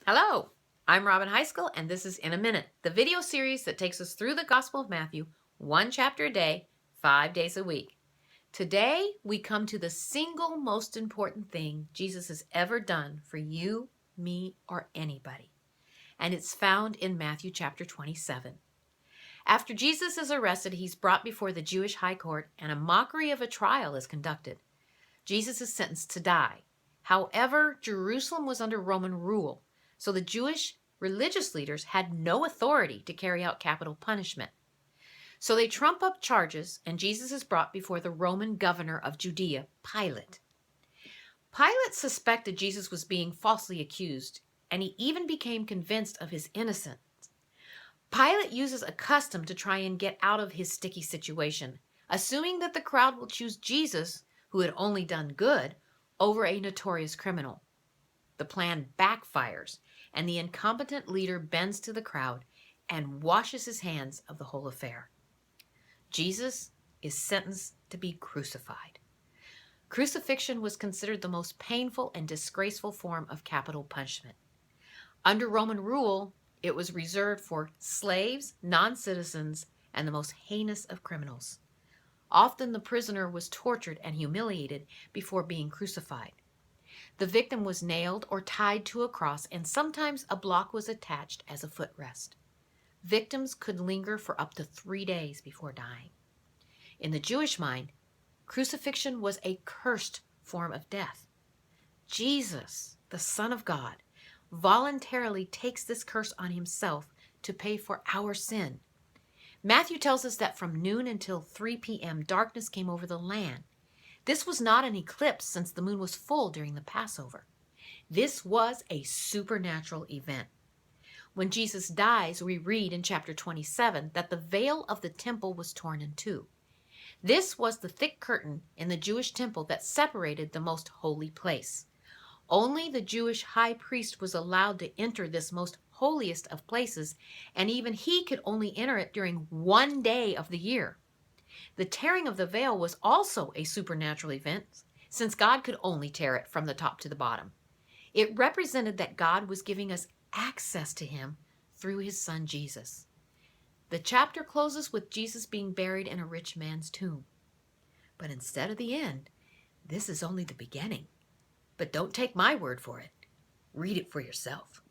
Hello, I'm Robin Heiskell, and this is In a Minute, the video series that takes us through the Gospel of Matthew, one chapter a day, 5 days a week. Today, we come to the single most important thing Jesus has ever done for you, me, or anybody, and it's found in Matthew chapter 27. After Jesus is arrested, he's brought before the Jewish high court, and a mockery of a trial is conducted. Jesus is sentenced to die. However, Jerusalem was under Roman rule, so the Jewish religious leaders had no authority to carry out capital punishment. So they trump up charges, and Jesus is brought before the Roman governor of Judea, Pilate. Pilate suspected Jesus was being falsely accused, and he even became convinced of his innocence. Pilate uses a custom to try and get out of his sticky situation, assuming that the crowd will choose Jesus, who had only done good, over a notorious criminal. The plan backfires, and the incompetent leader bends to the crowd and washes his hands of the whole affair. Jesus is sentenced to be crucified. Crucifixion was considered the most painful and disgraceful form of capital punishment. Under Roman rule, it was reserved for slaves, non-citizens, and the most heinous of criminals. Often the prisoner was tortured and humiliated before being crucified. The victim was nailed or tied to a cross, and sometimes a block was attached as a footrest. Victims could linger for up to 3 days before dying. In the Jewish mind, crucifixion was a cursed form of death. Jesus, the Son of God, voluntarily takes this curse on himself to pay for our sin. Matthew tells us that from noon until 3 p.m., darkness came over the land. This was not an eclipse, since the moon was full during the Passover. This was a supernatural event. When Jesus dies, we read in chapter 27 that the veil of the temple was torn in two. This was the thick curtain in the Jewish temple that separated the most holy place. Only the Jewish high priest was allowed to enter this most holiest of places, and even he could only enter it during 1 day of the year. The tearing of the veil was also a supernatural event, since God could only tear it from the top to the bottom. It represented that God was giving us access to him through his son Jesus. The chapter closes with Jesus being buried in a rich man's tomb. But instead of the end, this is only the beginning. But don't take my word for it. Read it for yourself.